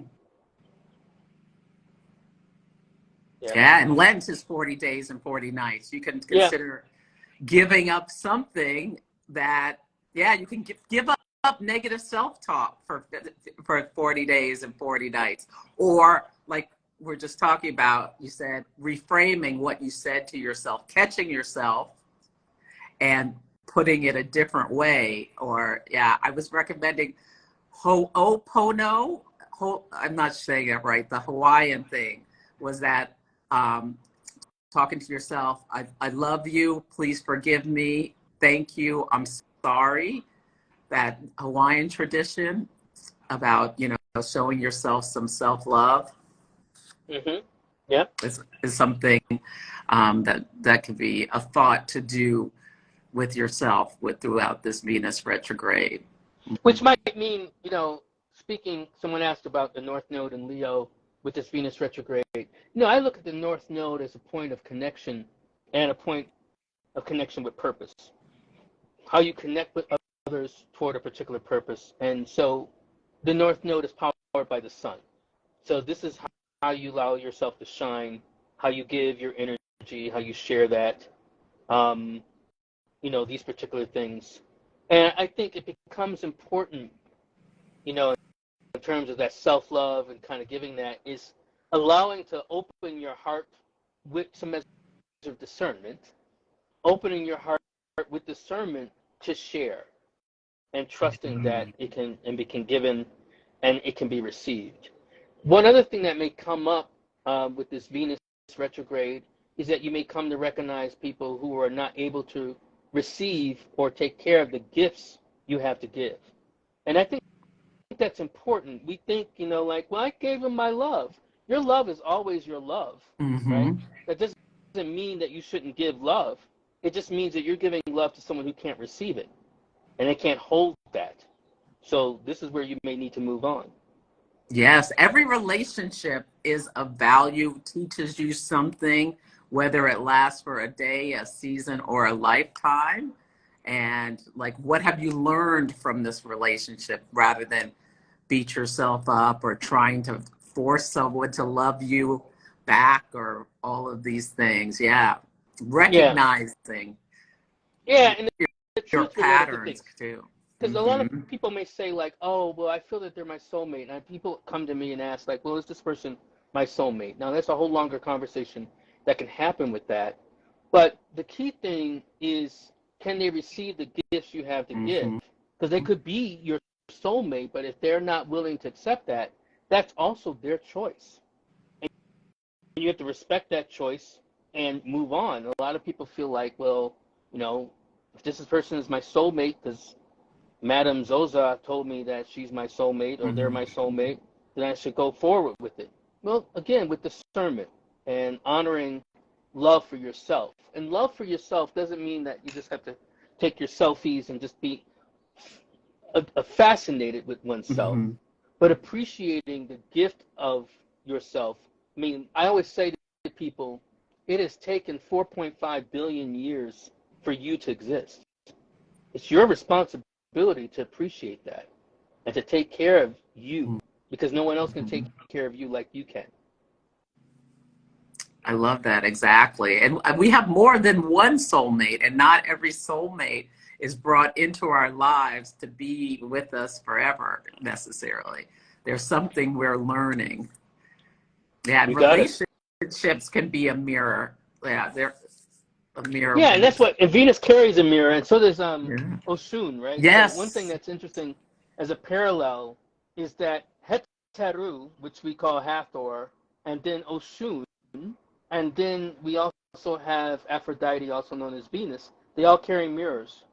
Yeah, and Lent is 40 days and 40 nights. You can yeah, consider giving up something that, you can give up up negative self-talk for 40 days and 40 nights. Or like we're just talking about, you said reframing what you said to yourself, catching yourself and putting it a different way. Or yeah, I was recommending Ho'opono. I'm not saying it right. The Hawaiian thing was that talking to yourself, I love you, please forgive me, thank you, I'm sorry. That Hawaiian tradition about, you know, showing yourself some self-love. Mm-hmm. Yeah. Is something that could be a thought to do with yourself throughout this Venus retrograde. Which might mean, you know, someone asked about the North Node in Leo with this Venus retrograde. You know, I look at the North Node as a point of connection and a point of connection with purpose. How you connect with others toward a particular purpose. And so the North Node is powered by the sun. So this is how you allow yourself to shine, how you give your energy, how you share that, you know, these particular things. And I think it becomes important, you know, in terms of that self-love and kind of giving that, is allowing to open your heart with some measure of discernment, opening your heart with discernment to share, and trusting that it can be given and it can be received. One other thing that may come up with this Venus retrograde is that you may come to recognize people who are not able to receive or take care of the gifts you have to give. And I think that's important. We think, you know, like, well, I gave him my love. Your love is always your love, right? That doesn't mean that you shouldn't give love. It just means that you're giving love to someone who can't receive it, and they can't hold that. So this is where you may need to move on. Yes, every relationship is of value, teaches you something, whether it lasts for a day, a season, or a lifetime. And like, what have you learned from this relationship, rather than beat yourself up or trying to force someone to love you back or all of these things? Yeah. Recognizing and the your truth patterns too. Because a lot of people may say, like, oh, well, I feel that they're my soulmate. And people come to me and ask, like, well, is this person my soulmate? Now, that's a whole longer conversation that can happen with that. But the key thing is, can they receive the gifts you have to give? Because they could be your soulmate, but if they're not willing to accept that, that's also their choice. And you have to respect that choice and move on. A lot of people feel like, well, you know, if this person is my soulmate because Madame Zoza told me that she's my soulmate or they're my soulmate, then I should go forward with it. Well, again, with discernment and honoring love for yourself. And love for yourself doesn't mean that you just have to take your selfies and just be fascinated with oneself, but appreciating the gift of yourself. I mean, I always say to people, it has taken 4.5 billion years for you to exist. It's your responsibility to appreciate that and to take care of you, because no one else can take care of you like you can. I love that. Exactly. And we have more than one soulmate, and not every soulmate is brought into our lives to be with us forever necessarily. There's something we're learning. Yeah, and relationships can be a mirror. Yeah, they're a mirror. Yeah, and that's what, and Venus carries a mirror, and so does Oshun, right? Yes. So one thing that's interesting as a parallel is that Hetaru, which we call Hathor, and then Oshun, and then we also have Aphrodite, also known as Venus. They all carry mirrors,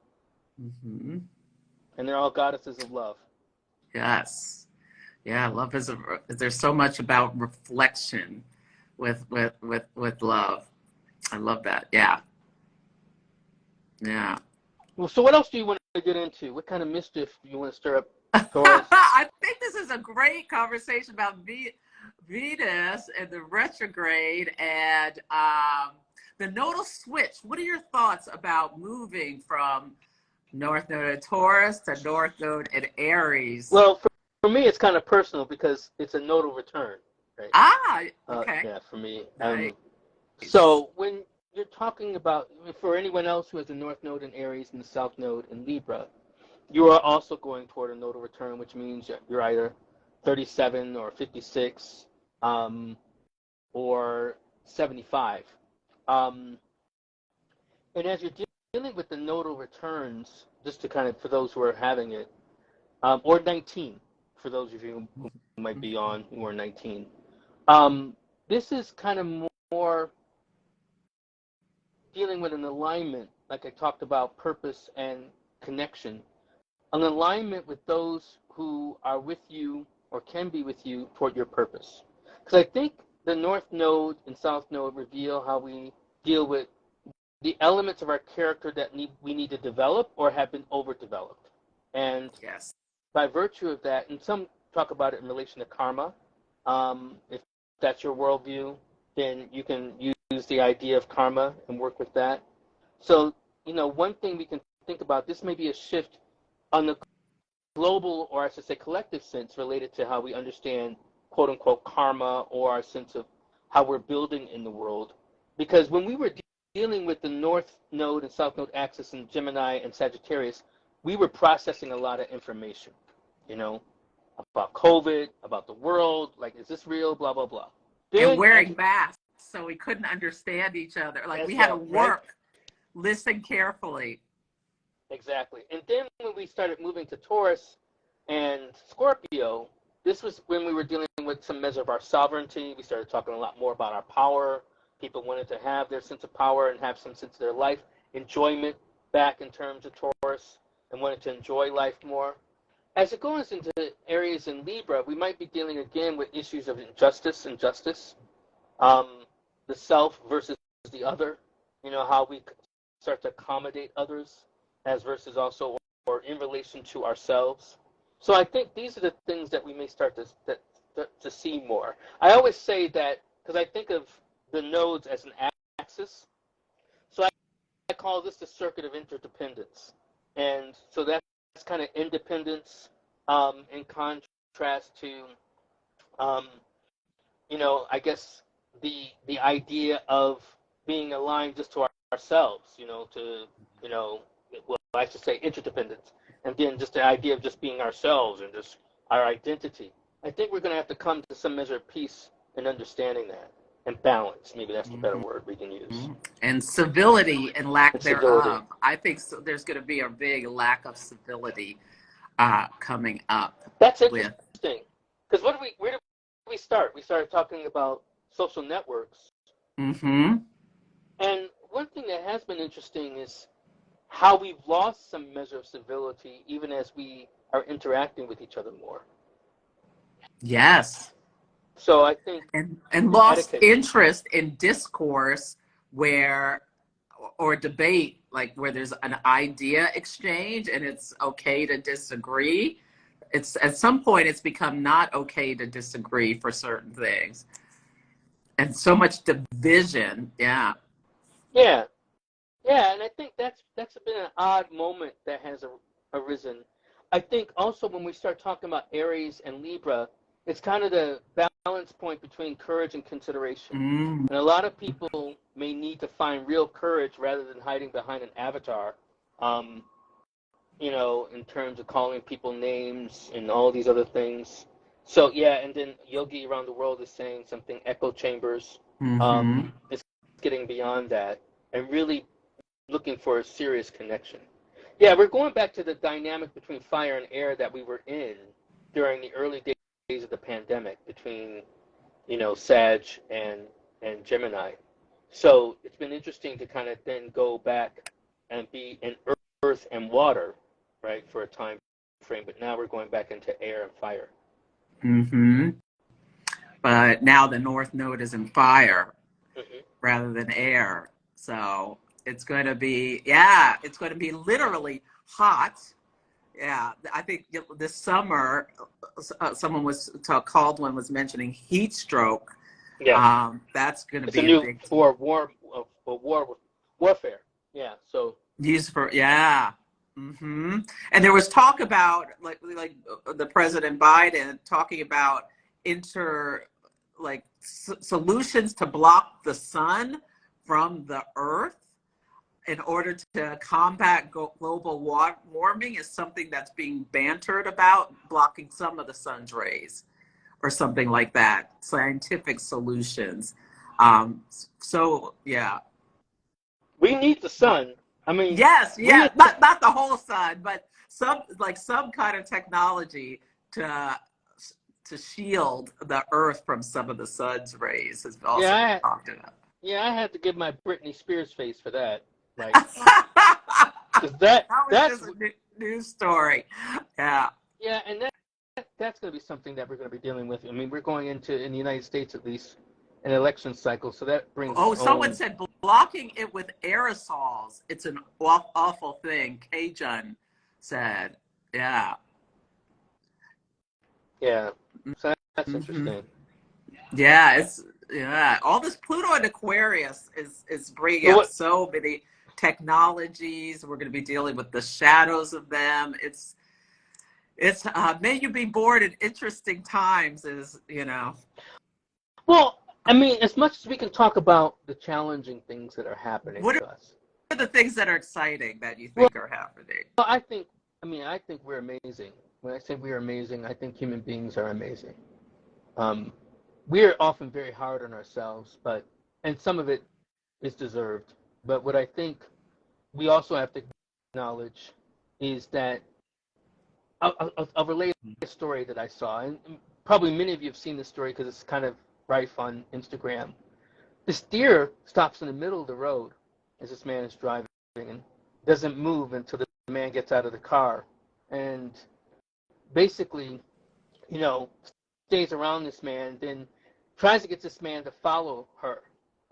and they're all goddesses of love. Yes. Yeah, love there's so much about reflection with love. I love that. Yeah. Yeah. Well, so what else do you want to get into? What kind of mischief do you want to stir up, Taurus? I think this is a great conversation about Venus and the retrograde and the nodal switch. What are your thoughts about moving from North Node in Taurus to North Node in Aries? Well, for me, it's kind of personal because it's a nodal return. Right? Okay. Yeah, for me. Right. So when you're talking about, for anyone else who has the North Node in Aries and the South Node in Libra, you are also going toward a nodal return, which means you're either 37 or 56 or 75. Um, and as you're dealing with the nodal returns, just to kind of, for those who are having it, or 19, for those of you who might be on who are 19. This is kind of more dealing with an alignment, like I talked about, purpose and connection. An alignment with those who are with you or can be with you toward your purpose. Because I think the North Node and South Node reveal how we deal with the elements of our character that we need to develop or have been overdeveloped. And Yes. by virtue of that, and some talk about it in relation to karma, if that's your worldview, then you can use the idea of karma and work with that. So, one thing we can think about, this may be a shift on the global, or I should say collective sense, related to how we understand quote unquote karma, or our sense of how we're building in the world. Because when we were dealing with the North Node and South Node axis in Gemini and Sagittarius, we were processing a lot of information, about COVID, about the world, like, is this real, blah, blah, blah. And wearing masks, so we couldn't understand each other. Like, we had to work, right? Listen carefully. Exactly. And then when we started moving to Taurus and Scorpio, this was when we were dealing with some measure of our sovereignty. We started talking a lot more about our power. People wanted to have their sense of power and have some sense of their life enjoyment back in terms of Taurus, and wanted to enjoy life more. As it goes into areas in Libra, we might be dealing again with issues of injustice and justice, the self versus the other, how we start to accommodate others as versus also or in relation to ourselves. So I think these are the things that we may start to see more. I always say that because I think of the nodes as an axis. So I call this the circuit of interdependence. And so that's kind of independence in contrast to, I guess the idea of being aligned just to ourselves, well, I should say interdependence. And then just the idea of just being ourselves and just our identity. I think we're going to have to come to some measure of peace and understanding that. And balance, maybe that's the better word we can use. And civility and lack thereof. I think there's going to be a big lack of civility coming up. That's interesting. Because where did we start? We started talking about social networks. Mm-hmm. And one thing that has been interesting is how we've lost some measure of civility even as we are interacting with each other more. Yes. So I think and lost interest in discourse or debate, like where there's an idea exchange and it's okay to disagree. It's at some point it's become not okay to disagree for certain things. And so much division. Yeah. Yeah. Yeah, and I think that's been an odd moment that has arisen. I think also when we start talking about Aries and Libra, it's kind of the balance point between courage and consideration. And a lot of people may need to find real courage rather than hiding behind an avatar, in terms of calling people names and all these other things. So, yeah, and then Yogi around the world is saying something, echo chambers. It's getting beyond that and really looking for a serious connection. Yeah, we're going back to the dynamic between fire and air that we were in during the early days of the pandemic between, Sag and Gemini. So it's been interesting to kind of then go back and be in earth and water, right, for a time frame. But now we're going back into air and fire. But now the North Node is in fire rather than air. So it's going to be, it's going to be literally hot. Yeah, I think this summer, someone Caldwell was mentioning heat stroke. Yeah, that's going to it's be a new for warfare. Yeah, so used for And there was talk about like the President Biden talking about solutions to block the sun from the earth. in order to combat global warming is something that's being bantered about, blocking some of the sun's rays or something like that, scientific solutions. So, yeah. We need the sun. I mean, yes, not the whole sun, but some kind of technology to shield the earth from some of the sun's rays has also been talked about. Yeah, I had to give my Britney Spears face for that. Like, that was just a news story. Yeah. Yeah, and that's going to be something that we're going to be dealing with. I mean, we're going into, in the United States at least, an election cycle, so that brings. Oh, someone said blocking it with aerosols. It's an awful thing. Kajun said, yeah. Yeah, so that's interesting. Yeah, all this Pluto and Aquarius is bringing up so many technologies. We're going to be dealing with the shadows of them. It's may you be born in interesting times, Well, I mean, as much as we can talk about the challenging things that are happening to us. What are the things that are exciting that you think are happening? Well, I think we're amazing. When I say we're amazing, I think human beings are amazing. We're often very hard on ourselves, and some of it is deserved. But what I think we also have to acknowledge is that I'll relate a story that I saw, and probably many of you have seen this story because it's kind of rife on Instagram. This deer stops in the middle of the road as this man is driving and doesn't move until the man gets out of the car, and basically, stays around this man, then tries to get this man to follow her,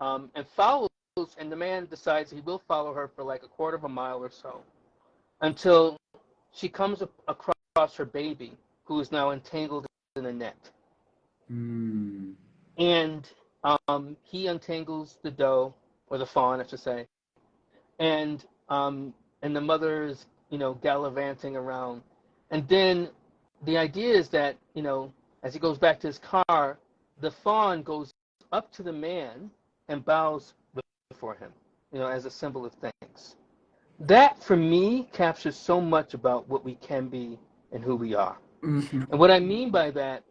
and follows, and the man decides he will follow her for like a quarter of a mile or so until she comes across her baby, who is now entangled in a net. Mm. And he untangles the doe, or the fawn, I should say, and the mother is, gallivanting around, and then the idea is that, as he goes back to his car, the fawn goes up to the man and bows before him, as a symbol of thanks. That, for me, captures so much about what we can be and who we are. Mm-hmm. And what I mean by that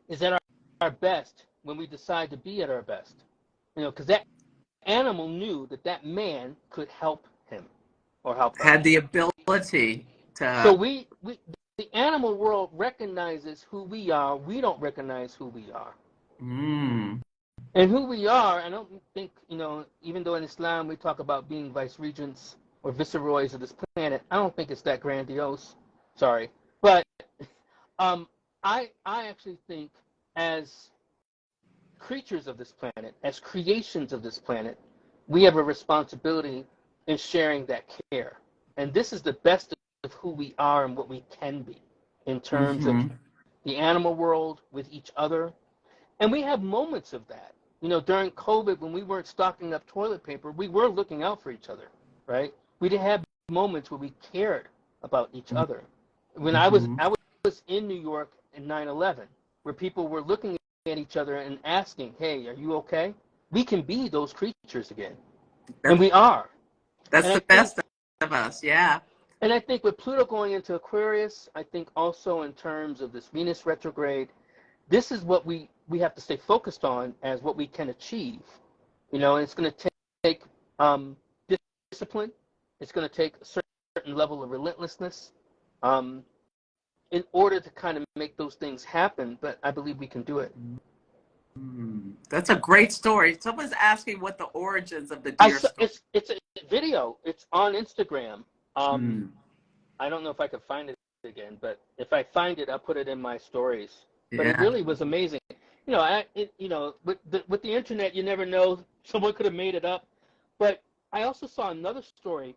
is that our best, when we decide to be at our best, because that animal knew that man could help him or help her. Had the ability to. So the animal world recognizes who we are. We don't recognize who we are. Mm. And who we are, I don't think, even though in Islam we talk about being vice-regents or viceroys of this planet, I don't think it's that grandiose. Sorry. But I actually think as creatures of this planet, as creations of this planet, we have a responsibility in sharing that care. And this is the best of who we are and what we can be in terms of the animal world, with each other. And we have moments of that. During COVID, when we weren't stocking up toilet paper, we were looking out for each other, right? We did have moments where we cared about each other. When I was in New York in 9/11, where people were looking at each other and asking, hey, are you okay? We can be those creatures again. And we are. That's the best of us, yeah. And I think with Pluto going into Aquarius, I think also in terms of this Venus retrograde, this is what we have to stay focused on as what we can achieve. And it's going to take discipline. It's going to take a certain level of relentlessness in order to kind of make those things happen. But I believe we can do it. That's a great story. Someone's asking what the origins of the deer story. It's a video. It's on Instagram. I don't know if I could find it again, but if I find it, I'll put it in my stories. But it really was amazing. With the internet, you never know. Someone could have made it up. But I also saw another story.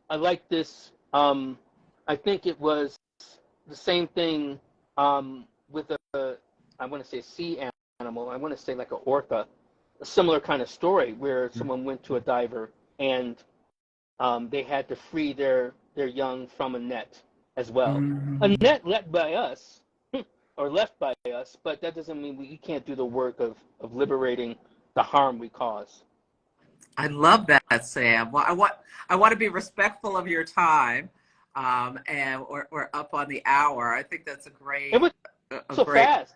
I like this. I think it was the same thing with I want to say sea animal. I want to say like an orca. A similar kind of story where someone went to a diver and they had to free their young from a net as well. A net left by us, but that doesn't mean we can't do the work of liberating the harm we cause. I love that, Sam. Well, I want to be respectful of your time, and we're up on the hour. I think that's It was a so great. fast.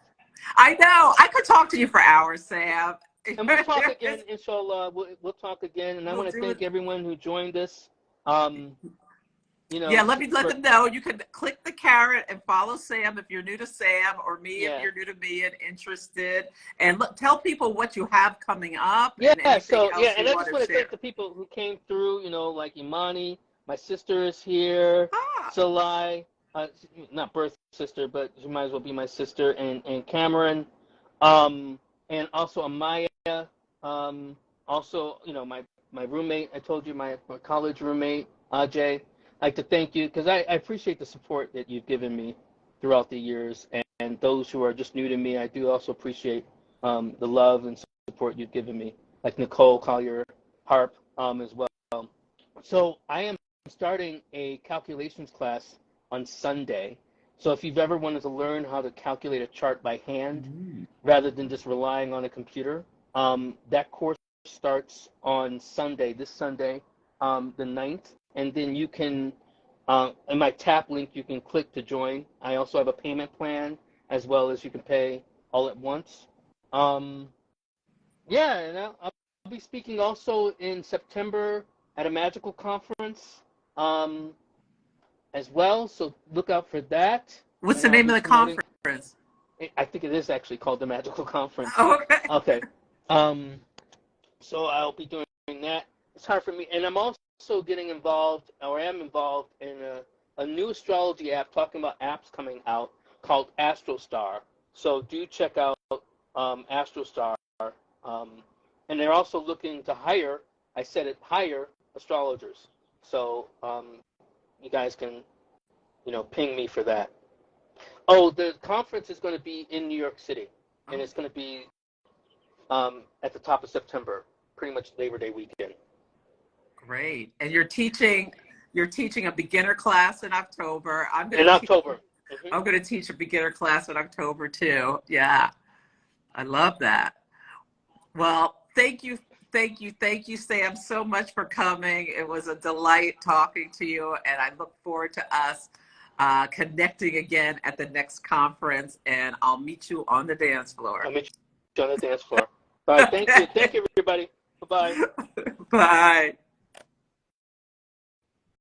I know. I could talk to you for hours, Sam. And we'll talk again, inshallah. We'll talk again. And I We'll want to do it. thank everyone who joined us. Um, Yeah, let them know. You can click the carrot and follow Sam if you're new to Sam, or me if yeah. you're new to me and interested. And tell people what you have coming up and Yeah, anything so else and you I want just to want to share. thank the people who came through, like Imani, my sister is here, Ah, Salai, not birth sister, but she might as well be my sister, and Cameron, um, and also Amaya, also, my roommate, I told you, my college roommate, Ajay. I'd like to thank you because I appreciate the support that you've given me throughout the years, and those who are just new to me, I do also appreciate the love and support you've given me, like Nicole Collier Harp as well. So I am starting a calculations class on Sunday. So if you've ever wanted to learn how to calculate a chart by hand rather than just relying on a computer, that course starts on Sunday, this Sunday, the 9th. And then you can, in my tap link, you can click to join. I also have a payment plan as well as you can pay all at once. Yeah, and I'll be speaking also in September at a magical conference as well. So look out for that. what's And the I'll name of be the promoting. conference? I think it is actually called the Magical Conference. Okay. Okay. Um, so I'll be doing that. It's hard for me, and I'm also getting involved, or am involved in a new astrology app talking about apps coming out called AstroStar. So do check out AstroStar. And they're also looking to hire, I said it, hire astrologers. So you guys can, ping me for that. Oh, the conference is going to be in New York City, and it's going to be at the top of September, pretty much Labor Day weekend. Great. And you're teaching a beginner class in October. In October. I'm going to teach a beginner class in October too. Yeah. I love that. Well, thank you, Sam, so much for coming. It was a delight talking to you, and I look forward to us connecting again at the next conference, and I'll meet you on the dance floor. I'll meet you on the dance floor. All right, thank you. Thank you, everybody. Bye-bye. Bye.